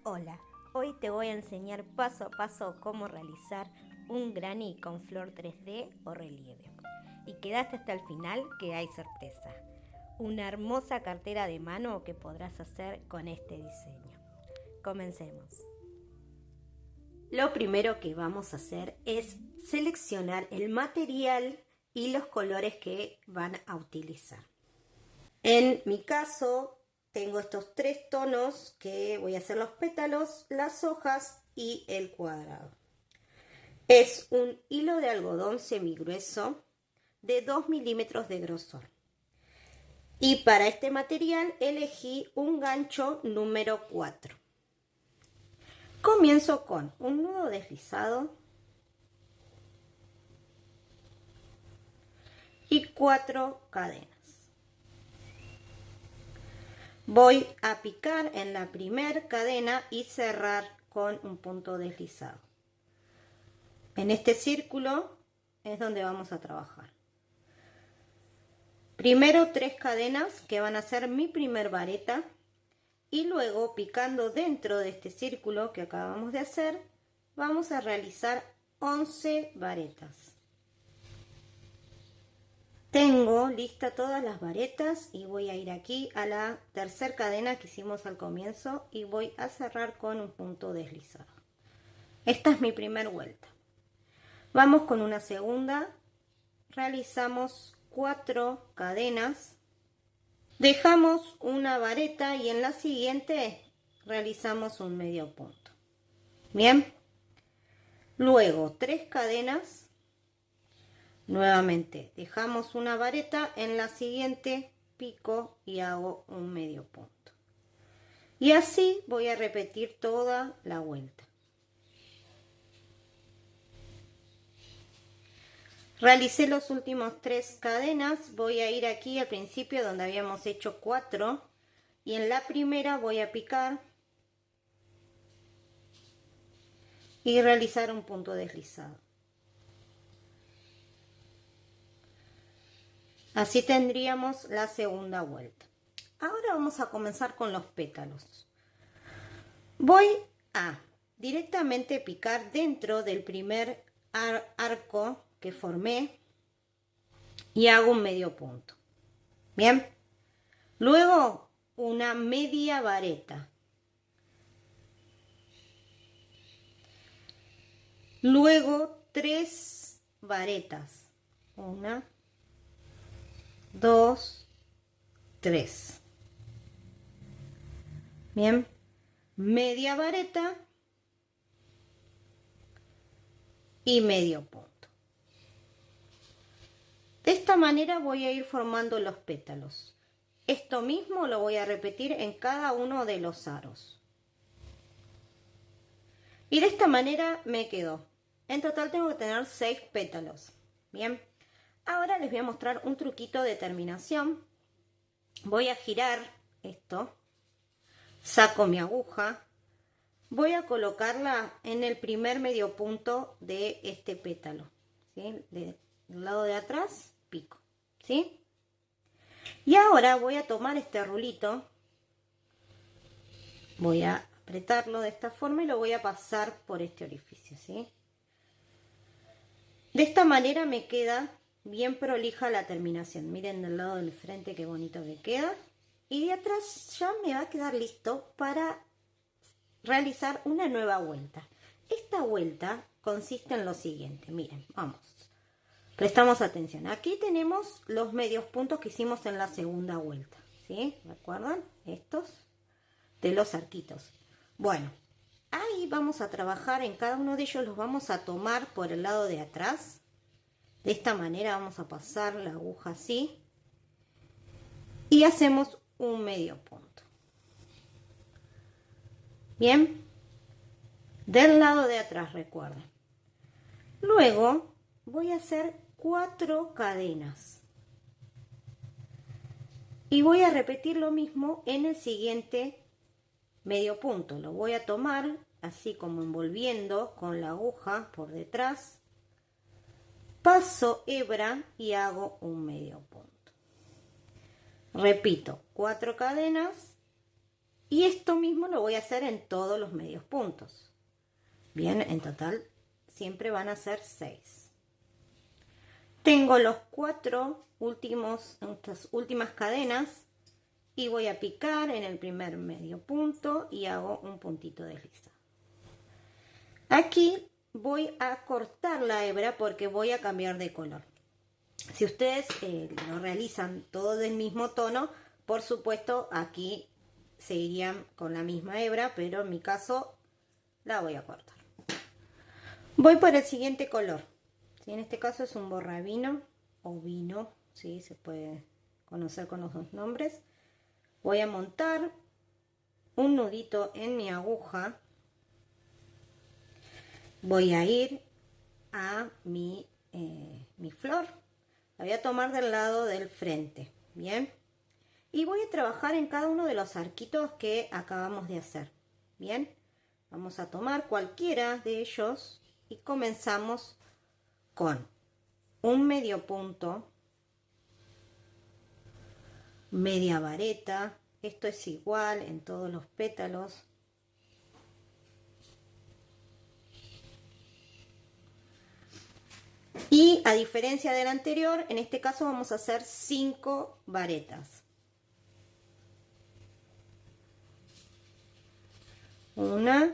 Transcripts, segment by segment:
Hola, hoy te voy a enseñar paso a paso cómo realizar un granny con flor 3D o relieve. Y quedaste hasta el final que hay sorpresa. Una hermosa cartera de mano que podrás hacer con este diseño. Comencemos. Lo primero que vamos a hacer es seleccionar el material y los colores que van a utilizar. En mi caso, tengo estos tres tonos que voy a hacer los pétalos, las hojas y el cuadrado. Es un hilo de algodón semigrueso de 2 milímetros de grosor. Y para este material elegí un gancho número 4. Comienzo con un nudo deslizado y 4 cadenas. Voy a picar en la primera cadena y cerrar con un punto deslizado. En este círculo es donde vamos a trabajar. Primero 3 cadenas que van a ser mi primer vareta y luego picando dentro de este círculo que acabamos de hacer vamos a realizar 11 varetas. Tengo lista todas las varetas y voy a ir aquí a la tercera cadena que hicimos al comienzo y voy a cerrar con un punto deslizado. Esta es mi primera vuelta. Vamos con una segunda, realizamos 4 cadenas, dejamos una vareta y en la siguiente realizamos un medio punto. Bien, luego 3 cadenas. Nuevamente dejamos una vareta, en la siguiente pico y hago un medio punto. Y así voy a repetir toda la vuelta. Realicé los últimos 3 cadenas, voy a ir aquí al principio donde habíamos hecho 4 y en la primera voy a picar y realizar un punto deslizado. Así tendríamos la segunda vuelta. Ahora vamos a comenzar con los pétalos. Voy a directamente picar dentro del primer arco que formé y hago un medio punto. Bien. Luego una media vareta. Luego 3 varetas. 1, 2, 3. Bien, media vareta y medio punto. De esta manera voy a ir formando los pétalos. Esto mismo lo voy a repetir en cada uno de los aros. Y de esta manera me quedó. En total tengo que tener 6 pétalos. Bien, ahora les voy a mostrar un truquito de terminación. Voy a girar esto, saco mi aguja, voy a colocarla en el primer medio punto de este pétalo, ¿sí? Del lado de atrás, pico, ¿sí? Y ahora voy a tomar este rulito, voy a apretarlo de esta forma y lo voy a pasar por este orificio, ¿sí? De esta manera me queda bien prolija la terminación. Miren del lado del frente qué bonito que queda. Y de atrás ya me va a quedar listo para realizar una nueva vuelta. Esta vuelta consiste en lo siguiente. Miren, vamos. Prestamos atención. Aquí tenemos los medios puntos que hicimos en la segunda vuelta. ¿Sí? ¿Recuerdan? Estos de los arquitos. Bueno, ahí vamos a trabajar en cada uno de ellos. Los vamos a tomar por el lado de atrás. De esta manera vamos a pasar la aguja así. Y hacemos un medio punto. Bien. Del lado de atrás, recuerden. Luego voy a hacer 4 cadenas. Y voy a repetir lo mismo en el siguiente medio punto. Lo voy a tomar así como envolviendo con la aguja por detrás. Paso hebra y hago un medio punto. Repito, 4 cadenas Y esto mismo lo voy a hacer en todos los medios puntos. Bien, en total siempre van a ser 6. Tengo los 4 últimos, estas últimas cadenas, y voy a picar en el primer medio punto y hago un puntito deslizado. Aquí voy a cortar la hebra porque voy a cambiar de color. Si ustedes lo realizan todo del mismo tono, por supuesto aquí seguirían con la misma hebra, pero en mi caso la voy a cortar. Voy por el siguiente color. ¿Sí? En este caso es un borravino o vino, ¿sí? Se puede conocer con los dos nombres. Voy a montar un nudito en mi aguja. Voy a ir a mi flor. La voy a tomar del lado del frente, ¿bien? Y voy a trabajar en cada uno de los arquitos que acabamos de hacer, ¿bien? Vamos a tomar cualquiera de ellos y comenzamos con un medio punto, media vareta. Esto es igual en todos los pétalos. Y a diferencia del anterior, en este caso vamos a hacer 5 varetas. 1,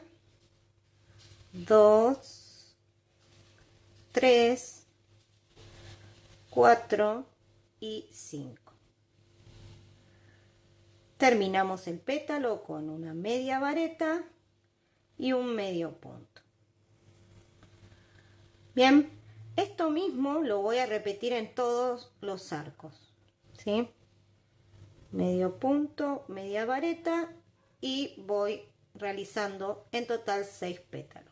2, 3, 4 y 5. Terminamos el pétalo con una media vareta y un medio punto. Bien, esto mismo lo voy a repetir en todos los arcos, ¿sí? Medio punto, media vareta y voy realizando en total 6 pétalos.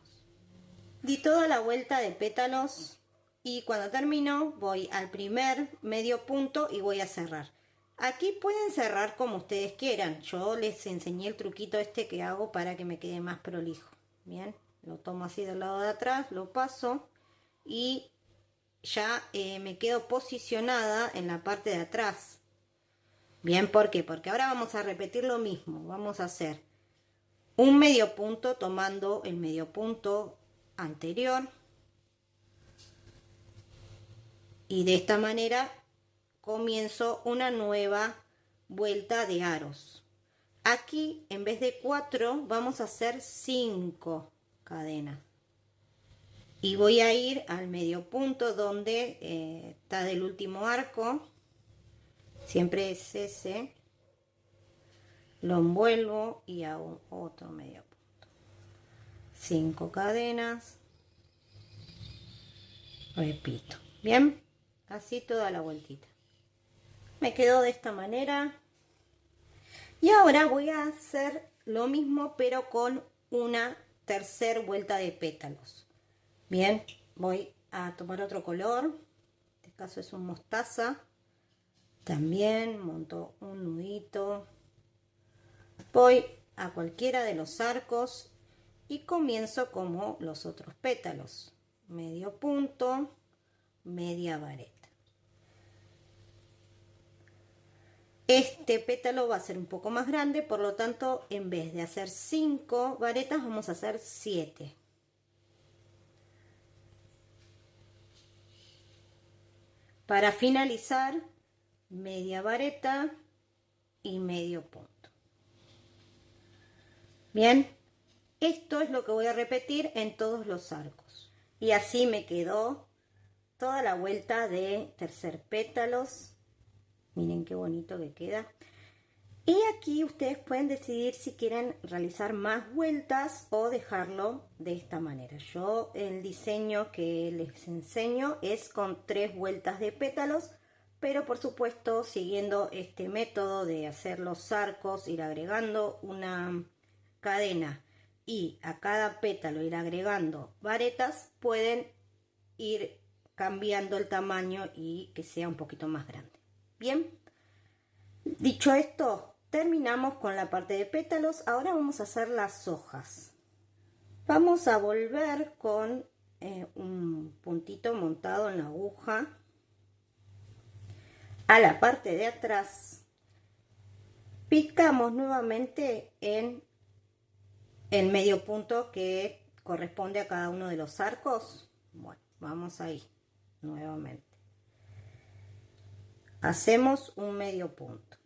Di toda la vuelta de pétalos y cuando termino voy al primer medio punto y voy a cerrar. Aquí pueden cerrar como ustedes quieran. Yo les enseñé el truquito este que hago para que me quede más prolijo. Bien, lo tomo así del lado de atrás, lo paso y ya me quedo posicionada en la parte de atrás. Bien, ¿por qué? Porque ahora vamos a repetir lo mismo. Vamos a hacer un medio punto tomando el medio punto anterior. Y de esta manera comienzo una nueva vuelta de aros. Aquí en vez de 4 vamos a hacer 5 cadenas. Y voy a ir al medio punto donde está del último arco. Siempre es ese. Lo envuelvo y hago otro medio punto. 5 cadenas. Repito. Bien. Así toda la vueltita. Me quedó de esta manera. Y ahora voy a hacer lo mismo pero con una tercera vuelta de pétalos. Bien, voy a tomar otro color. En este caso es un mostaza. También monto un nudito. Voy a cualquiera de los arcos y comienzo como los otros pétalos. Medio punto, media vareta. Este pétalo va a ser un poco más grande, por lo tanto, en vez de hacer 5 varetas, vamos a hacer 7. Para finalizar, media vareta y medio punto. Bien, esto es lo que voy a repetir en todos los arcos. Y así me quedó toda la vuelta de tercer pétalos. Miren qué bonito que queda. Y aquí ustedes pueden decidir si quieren realizar más vueltas o dejarlo de esta manera. Yo el diseño que les enseño es con 3 vueltas de pétalos, pero por supuesto siguiendo este método de hacer los arcos, ir agregando una cadena y a cada pétalo ir agregando varetas, pueden ir cambiando el tamaño y que sea un poquito más grande. Bien, dicho esto, terminamos con la parte de pétalos. Ahora vamos a hacer las hojas. Vamos a volver con un puntito montado en la aguja a la parte de atrás Picamos nuevamente en el medio punto que corresponde a cada uno de los arcos. Bueno, vamos ahí nuevamente. Hacemos un medio punto.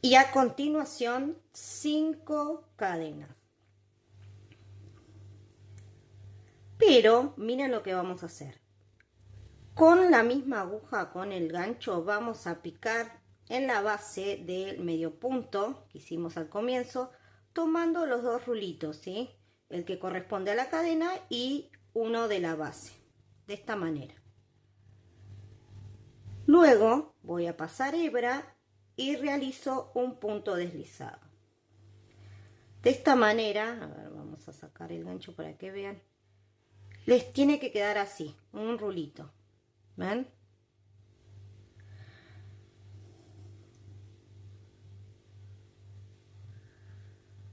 Y a continuación 5 cadenas. Pero miren lo que vamos a hacer. Con la misma aguja, con el gancho, vamos a picar en la base del medio punto que hicimos al comienzo, tomando los dos rulitos, ¿sí? El que corresponde a la cadena y uno de la base, de esta manera. Luego voy a pasar hebra y realizo un punto deslizado. De esta manera, a ver, vamos a sacar el gancho para que vean. Les tiene que quedar así, un rulito. ¿Ven?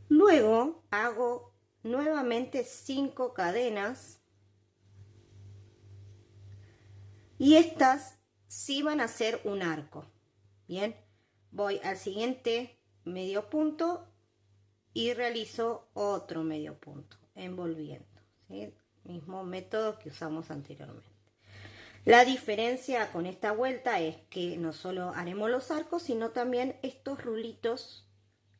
Luego hago nuevamente 5 cadenas. Y estas sí van a ser un arco. Bien, voy al siguiente medio punto y realizo otro medio punto, envolviendo, ¿sí? Mismo método que usamos anteriormente. La diferencia con esta vuelta es que no solo haremos los arcos, sino también estos rulitos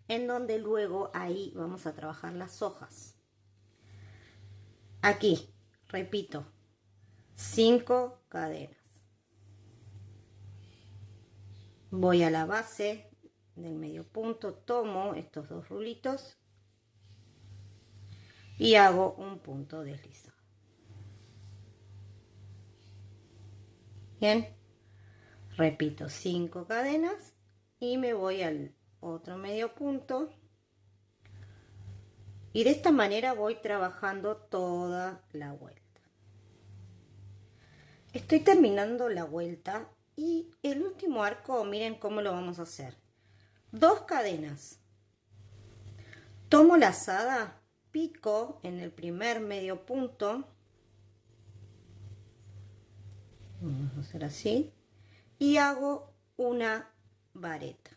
en donde luego ahí vamos a trabajar las hojas. Aquí, repito, 5 cadenas. Voy a la base del medio punto, tomo estos dos rulitos y hago un punto deslizado. Bien, repito 5 cadenas y me voy al otro medio punto y de esta manera voy trabajando toda la vuelta. Estoy terminando la vuelta y el último arco, miren cómo lo vamos a hacer. 2 cadenas, tomo la lazada, pico en el primer medio punto, vamos a hacer así, y hago una vareta.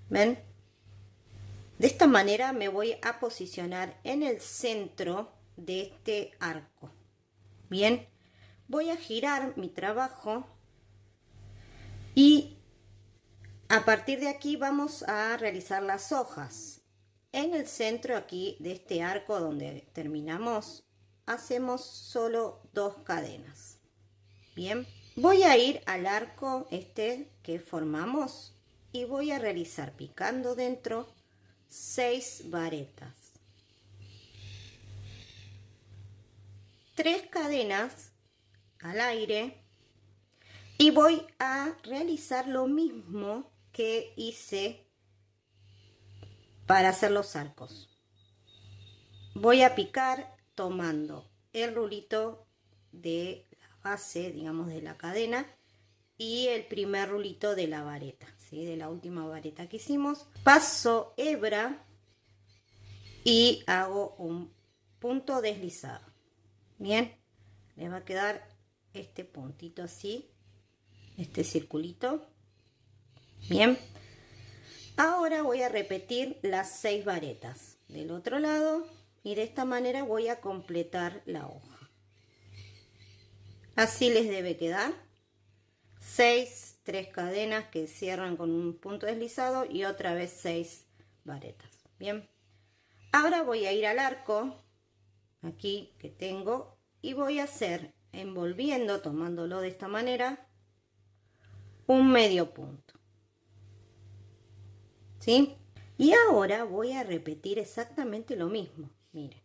¿Ven? De esta manera me voy a posicionar en el centro de este arco. Bien, voy a girar mi trabajo y a partir de aquí vamos a realizar las hojas. En el centro aquí de este arco donde terminamos, hacemos solo 2 cadenas. Bien, voy a ir al arco este que formamos y voy a realizar picando dentro 6 varetas. 3 cadenas al aire y voy a realizar lo mismo que hice para hacer los arcos. Voy a picar tomando el rulito de la base, digamos, de la cadena y el primer rulito de la vareta, ¿sí? De la última vareta que hicimos. Paso hebra y hago un punto deslizado. Bien, le va a quedar este puntito así, este circulito. Bien, ahora voy a repetir las 6 varetas del otro lado y de esta manera voy a completar la hoja. Así les debe quedar. 6, 3 cadenas que cierran con un punto deslizado y otra vez 6 varetas. Bien, ahora voy a ir al arco aquí que tengo y voy a hacer, envolviendo, tomándolo de esta manera, un medio punto. ¿Sí? Y ahora voy a repetir exactamente lo mismo. Miren,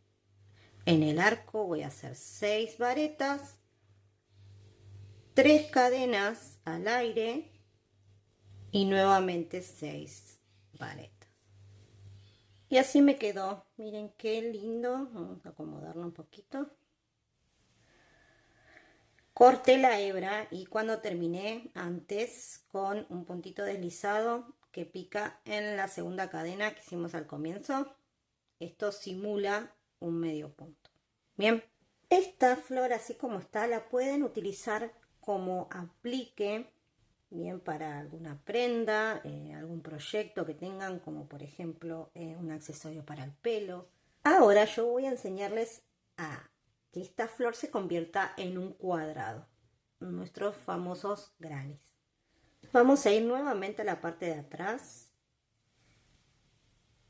en el arco voy a hacer 6 varetas, 3 cadenas al aire y nuevamente 6 varetas. Y así me quedó. Miren qué lindo. Vamos a acomodarlo un poquito. Corté la hebra y cuando terminé antes con un puntito deslizado que pica en la segunda cadena que hicimos al comienzo, esto simula un medio punto. Bien, esta flor así como está la pueden utilizar como aplique bien para alguna prenda, algún proyecto que tengan, como por ejemplo un accesorio para el pelo. Ahora yo voy a enseñarles a que esta flor se convierta en un cuadrado, nuestros famosos grannies. Vamos a ir nuevamente a la parte de atrás,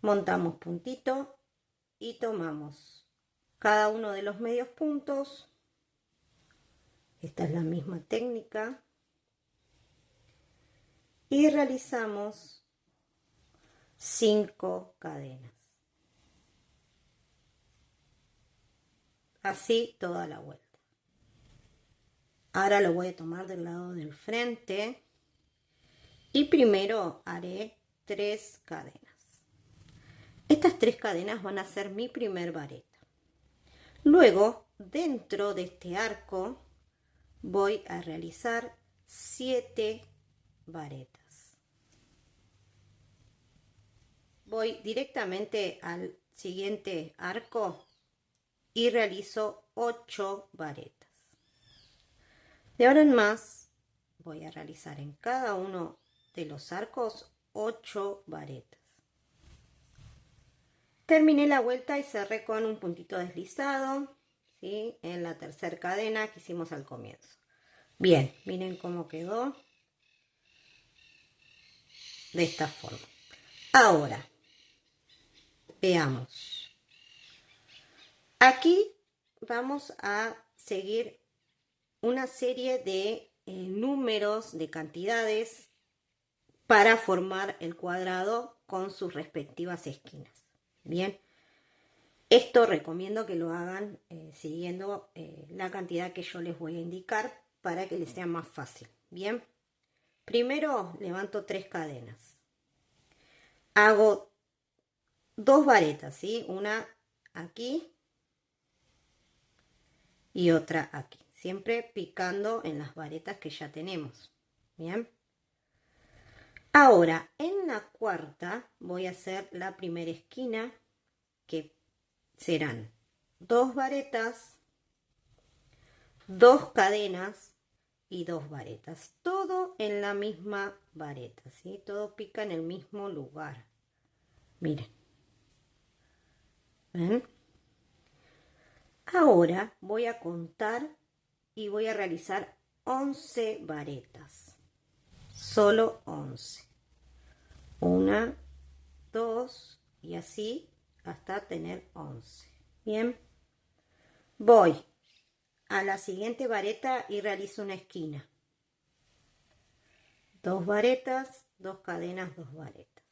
montamos puntito y tomamos cada uno de los medios puntos. Esta es la misma técnica. Y realizamos 5 cadenas. Así toda la vuelta. Ahora lo voy a tomar del lado del frente. Y primero haré 3 cadenas. Estas 3 cadenas van a ser mi primer vareta. Luego, dentro de este arco, voy a realizar 7 varetas. Voy directamente al siguiente arco y realizo 8 varetas. De ahora en más voy a realizar en cada uno de los arcos 8 varetas. Terminé la vuelta y cerré con un puntito deslizado, ¿sí? En la tercera cadena que hicimos al comienzo. Bien, miren cómo quedó de esta forma. Ahora, veamos. Aquí vamos a seguir una serie de números, de cantidades para formar el cuadrado con sus respectivas esquinas. Bien, esto recomiendo que lo hagan siguiendo la cantidad que yo les voy a indicar para que les sea más fácil. Bien, primero levanto 3 cadenas. Hago 2 varetas, ¿sí? Una aquí y otra aquí. Siempre picando en las varetas que ya tenemos. Bien. Ahora, en la cuarta voy a hacer la primera esquina, que serán 2 varetas, 2 cadenas y 2 varetas. Todo en la misma vareta, ¿sí? Todo pica en el mismo lugar. Miren. ¿Ven? Ahora voy a contar y voy a realizar 11 varetas. Solo 11. 1, 2 y así hasta tener 11. Bien. Voy a la siguiente vareta y realizo una esquina. 2 varetas, 2 cadenas, 2 varetas.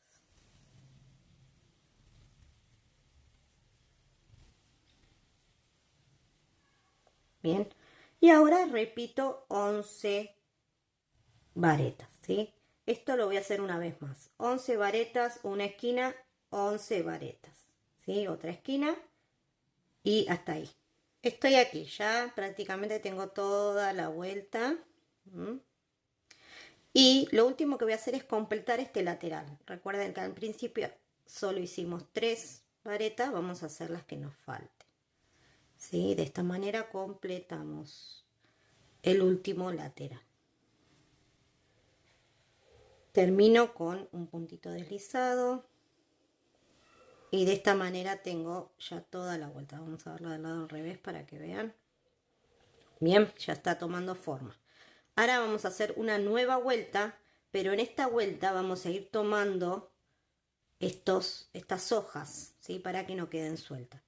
Bien. Y ahora repito 11 varetas, ¿sí? Esto lo voy a hacer una vez más. 11 varetas, una esquina, 11 varetas, ¿sí? Otra esquina y hasta ahí. Estoy aquí, ya prácticamente tengo toda la vuelta. Y lo último que voy a hacer es completar este lateral. Recuerden que al principio solo hicimos 3 varetas, vamos a hacer las que nos falten. ¿Sí? De esta manera completamos el último lateral. Termino con un puntito deslizado y de esta manera tengo ya toda la vuelta. Vamos a verlo del lado al revés para que vean. Bien, ya está tomando forma. Ahora vamos a hacer una nueva vuelta, pero en esta vuelta vamos a ir tomando estas hojas, ¿sí? Para que no queden sueltas.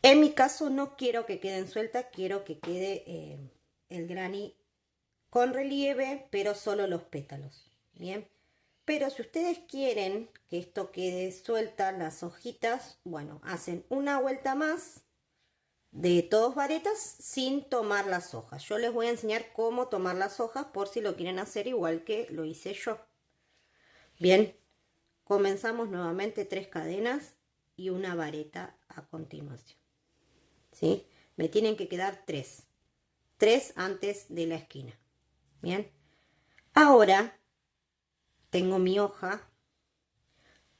En mi caso no quiero que queden sueltas, quiero que quede el granny con relieve, pero solo los pétalos. Bien, pero si ustedes quieren que esto quede suelta, las hojitas, bueno, hacen una vuelta más de 2 varetas sin tomar las hojas. Yo les voy a enseñar cómo tomar las hojas por si lo quieren hacer igual que lo hice yo. Bien, comenzamos nuevamente 3 cadenas y una vareta a continuación. ¿Sí? Me tienen que quedar 3. 3 antes de la esquina. Bien. Ahora tengo mi hoja.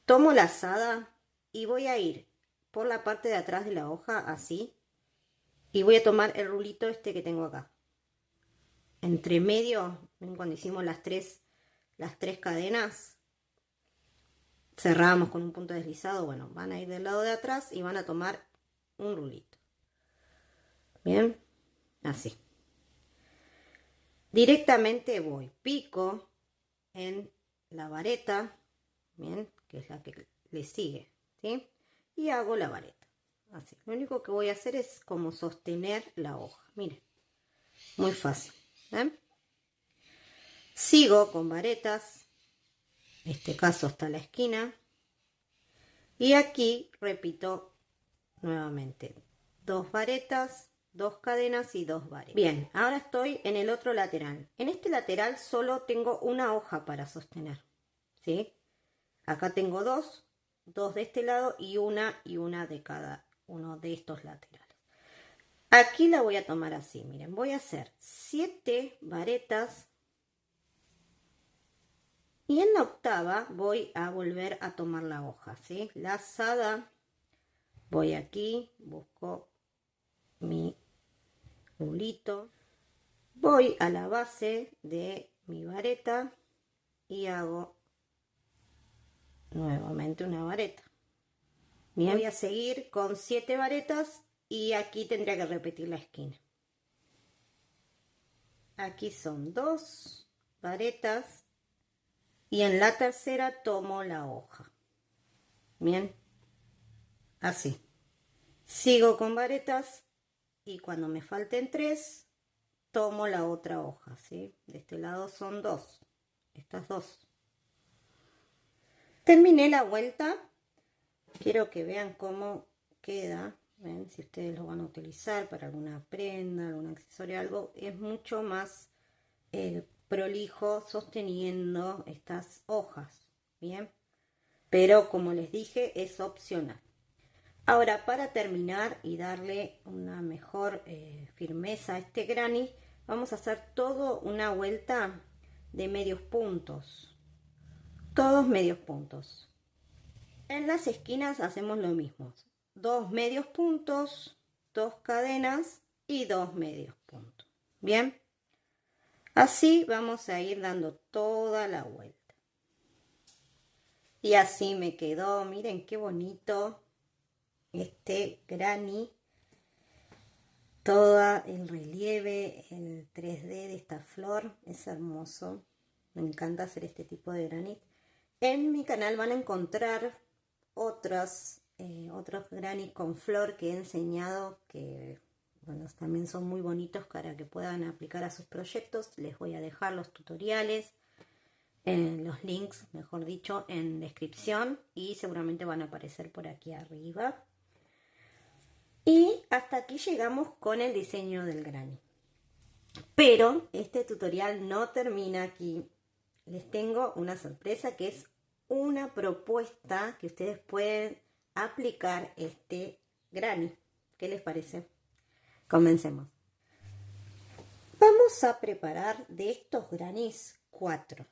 Tomo la azada y voy a ir por la parte de atrás de la hoja así. Y voy a tomar el rulito este que tengo acá. Entre medio ¿Ven? Cuando hicimos las tres cadenas, cerramos con un punto deslizado. Bueno, van a ir del lado de atrás y van a tomar un rulito. Bien, así. Directamente voy, pico en la vareta, bien, que es la que le sigue, ¿sí? Y hago la vareta, así. Lo único que voy a hacer es como sostener la hoja, miren, muy fácil, ¿ven? Sigo con varetas, en este caso hasta la esquina, y aquí repito nuevamente, 2 varetas, 2 cadenas y 2 varetas. Bien, ahora estoy en el otro lateral. En este lateral solo tengo una hoja para sostener, ¿sí? Acá tengo dos de este lado y una de cada uno de estos laterales. Aquí la voy a tomar así, miren, voy a hacer 7 varetas y en la octava voy a volver a tomar la hoja, ¿sí? Lazada, voy aquí, busco mi rulito, voy a la base de mi vareta y hago nuevamente una vareta. Bien, voy a seguir con 7 varetas y aquí tendría que repetir la esquina. Aquí son 2 varetas y en la tercera tomo la hoja. Bien, así. Sigo con varetas y cuando me falten 3 tomo la otra hoja, ¿sí? De este lado son 2, estas 2. Terminé la vuelta, quiero que vean cómo queda. ¿Ven? Si ustedes lo van a utilizar para alguna prenda, algún accesorio, algo, es mucho más prolijo sosteniendo estas hojas, ¿bien? Pero como les dije, es opcional. Ahora, para terminar y darle una mejor firmeza a este granny, vamos a hacer todo una vuelta de medios puntos. Todos medios puntos. En las esquinas hacemos lo mismo. 2 medios puntos, 2 cadenas y 2 medios puntos. Bien. Así vamos a ir dando toda la vuelta. Y así me quedó. Miren qué bonito este granny. Todo el relieve, el 3D de esta flor es hermoso. Me encanta hacer este tipo de granny. En mi canal van a encontrar otros granny con flor que he enseñado, que bueno, también son muy bonitos para que puedan aplicar a sus proyectos. Les voy a dejar los tutoriales, los links, mejor dicho, en descripción y seguramente van a aparecer por aquí arriba. Y hasta aquí llegamos con el diseño del granny. Pero este tutorial no termina aquí. Les tengo una sorpresa que es una propuesta que ustedes pueden aplicar este granny. ¿Qué les parece? Comencemos. Vamos a preparar de estos grannies 4.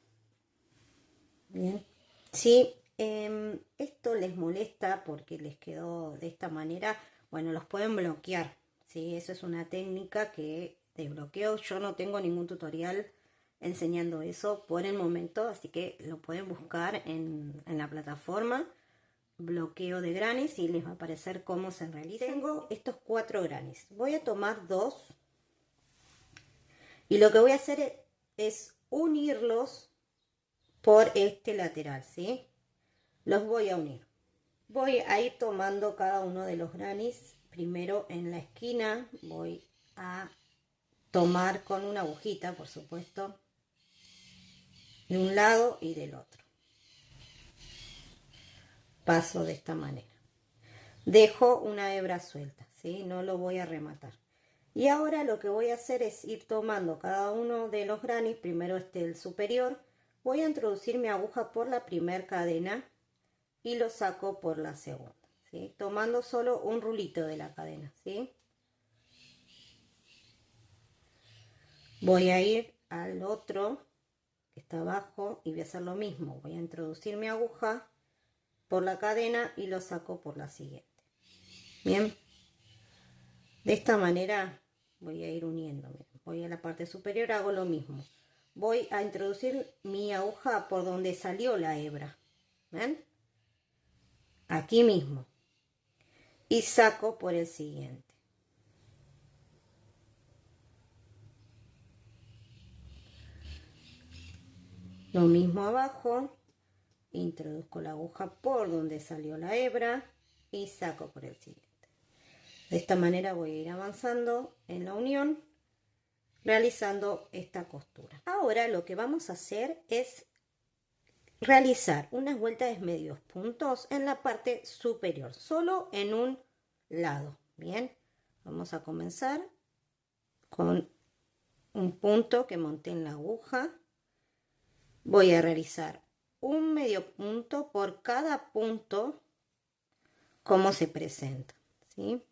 Bien. Si esto les molesta porque les quedó de esta manera, bueno, los pueden bloquear. ¿Sí? Eso es una técnica de bloqueo. Yo no tengo ningún tutorial enseñando eso por el momento, así que lo pueden buscar en la plataforma bloqueo de grannies y les va a aparecer cómo se realiza. Tengo estos 4 grannies. Voy a tomar 2 y lo que voy a hacer es unirlos por este lateral, ¿sí? Los voy a unir. Voy a ir tomando cada uno de los grannies. Primero en la esquina voy a tomar con una agujita, por supuesto, de un lado y del otro. Paso de esta manera. Dejo una hebra suelta, ¿sí? No lo voy a rematar. Y ahora lo que voy a hacer es ir tomando cada uno de los grannies, primero el superior, voy a introducir mi aguja por la primera cadena y lo saco por la segunda, ¿sí? Tomando solo un rulito de la cadena, ¿sí? Voy a ir al otro que está abajo y voy a hacer lo mismo. Voy a introducir mi aguja por la cadena y lo saco por la siguiente. Bien, de esta manera voy a ir uniendo. Voy a la parte superior, hago lo mismo. voy a introducir mi aguja por donde salió la hebra. ¿Ven? Aquí mismo. Y saco por el siguiente. Lo mismo abajo. Introduzco la aguja por donde salió la hebra y saco por el siguiente. De esta manera voy a ir avanzando en la unión, realizando esta costura. Ahora lo que vamos a hacer es realizar unas vueltas de medios puntos en la parte superior, solo en un lado. Bien, vamos a comenzar con un punto que monté en la aguja. Voy a realizar un medio punto por cada punto como se presenta, ¿sí?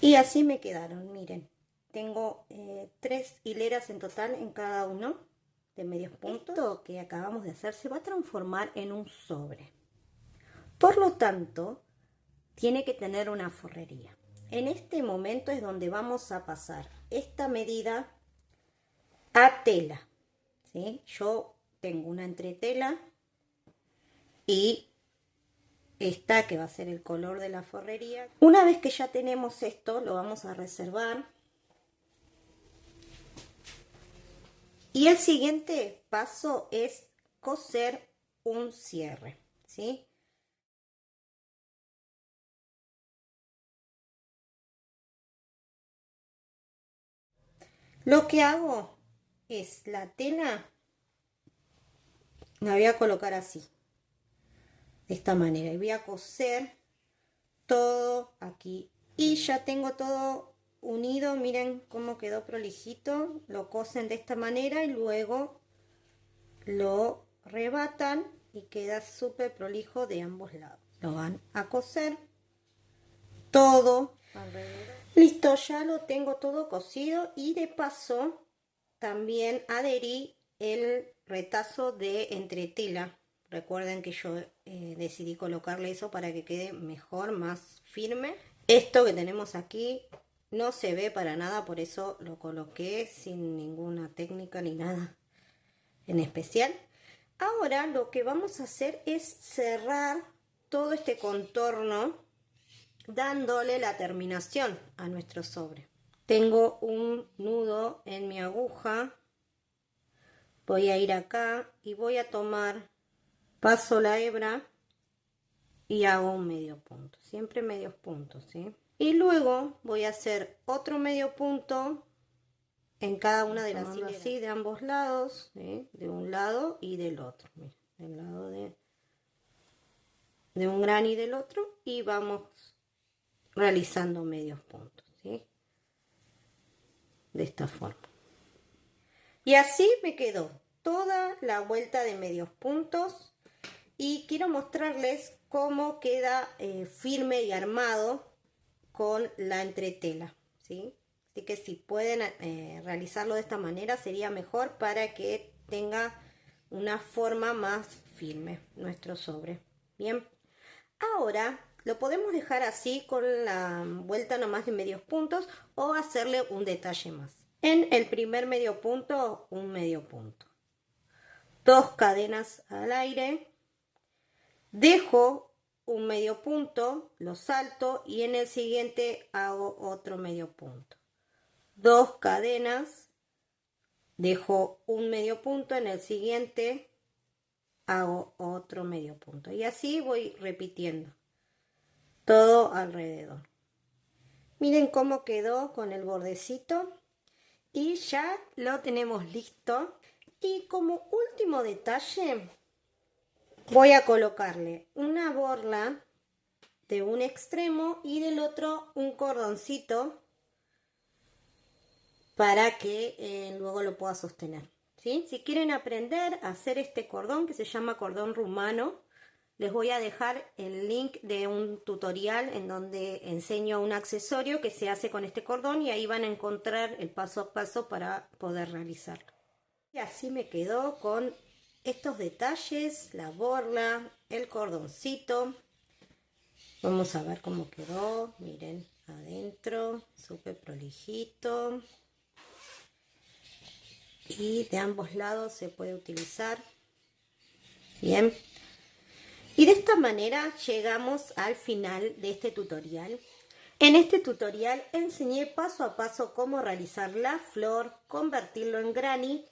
Y así me quedaron, miren. Tengo 3 hileras en total en cada uno de medios puntos. Esto que acabamos de hacer se va a transformar en un sobre. Por lo tanto, tiene que tener una forrería. En este momento es donde vamos a pasar esta medida a tela, ¿sí? Yo tengo una entretela y esta que va a ser el color de la forrería. Una vez que ya tenemos esto, lo vamos a reservar. Y el siguiente paso es coser un cierre, ¿sí? Lo que hago es la tela, la voy a colocar así, de esta manera, y voy a coser todo aquí. Y ya tengo todo unido, miren cómo quedó prolijito. Lo cosen de esta manera y luego lo rebatan y queda súper prolijo de ambos lados. Lo van a coser todo alrededor. Listo, ya lo tengo todo cosido y de paso también adherí el retazo de entretela. Recuerden que yo decidí colocarle eso para que quede mejor, más firme. Esto que tenemos aquí no se ve para nada, por eso lo coloqué sin ninguna técnica ni nada en especial. Ahora lo que vamos a hacer es cerrar todo este contorno dándole la terminación a nuestro sobre. Tengo un nudo en mi aguja, voy a ir acá y voy a tomar, paso la hebra y hago un medio punto, siempre medios puntos, ¿sí? Y luego voy a hacer otro medio punto en cada una de las hileras, así de ambos lados, ¿sí? De un lado y del otro, mira, del lado de un gran y del otro, y vamos realizando medios puntos, ¿sí? De esta forma. Y así me quedó toda la vuelta de medios puntos y quiero mostrarles cómo queda firme y armado con la entretela, ¿sí? Así que si pueden realizarlo de esta manera sería mejor para que tenga una forma más firme nuestro sobre. Bien, ahora lo podemos dejar así con la vuelta nomás de medios puntos o hacerle un detalle más. En el primer medio punto, un medio punto. 2 cadenas al aire. Dejo un medio punto, lo salto y en el siguiente hago otro medio punto. 2 cadenas. Dejo un medio punto, en el siguiente hago otro medio punto. Y así voy repitiendo todo alrededor. Miren cómo quedó con el bordecito. Y ya lo tenemos listo. Y como último detalle, voy a colocarle una borla de un extremo y del otro un cordoncito para que luego lo pueda sostener, ¿sí? Si quieren aprender a hacer este cordón que se llama cordón rumano, les voy a dejar el link de un tutorial en donde enseño un accesorio que se hace con este cordón y ahí van a encontrar el paso a paso para poder realizarlo. Y así me quedó con estos detalles, la borla, el cordoncito. Vamos a ver cómo quedó. Miren, adentro, súper prolijito. y de ambos lados se puede utilizar. Bien. Y de esta manera llegamos al final de este tutorial. En este tutorial enseñé paso a paso cómo realizar la flor, convertirlo en granny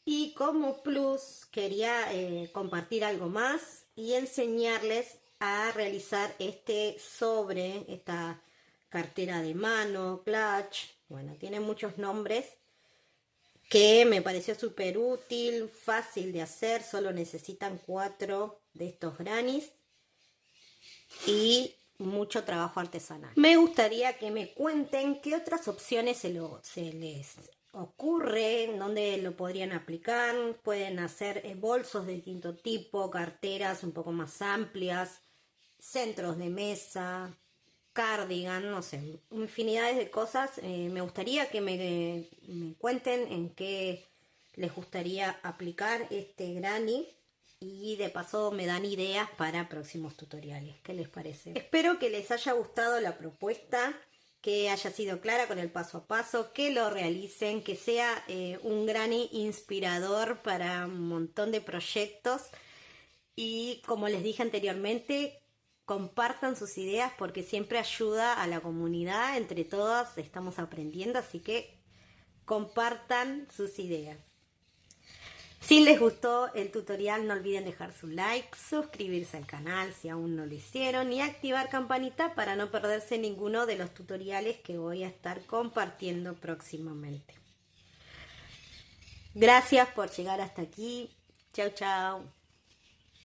y como plus quería compartir algo más y enseñarles a realizar este sobre, esta cartera de mano, clutch, bueno, tiene muchos nombres que me pareció súper útil, fácil de hacer, solo necesitan 4 de estos grannies y mucho trabajo artesanal. Me gustaría que me cuenten qué otras opciones se les ocurre, dónde lo podrían aplicar. Pueden hacer bolsos de distinto tipo, carteras un poco más amplias, centros de mesa, cardigan, no sé, infinidades de cosas. Me gustaría que me cuenten en qué les gustaría aplicar este granny y de paso me dan ideas para próximos tutoriales. ¿Qué les parece? Espero que les haya gustado la propuesta, que haya sido clara con el paso a paso, que lo realicen, que sea un granny inspirador para un montón de proyectos y como les dije anteriormente, compartan sus ideas porque siempre ayuda a la comunidad, entre todas estamos aprendiendo, así que compartan sus ideas. Si les gustó el tutorial no olviden dejar su like, suscribirse al canal si aún no lo hicieron y activar campanita para no perderse ninguno de los tutoriales que voy a estar compartiendo próximamente. Gracias por llegar hasta aquí. Chau, chau.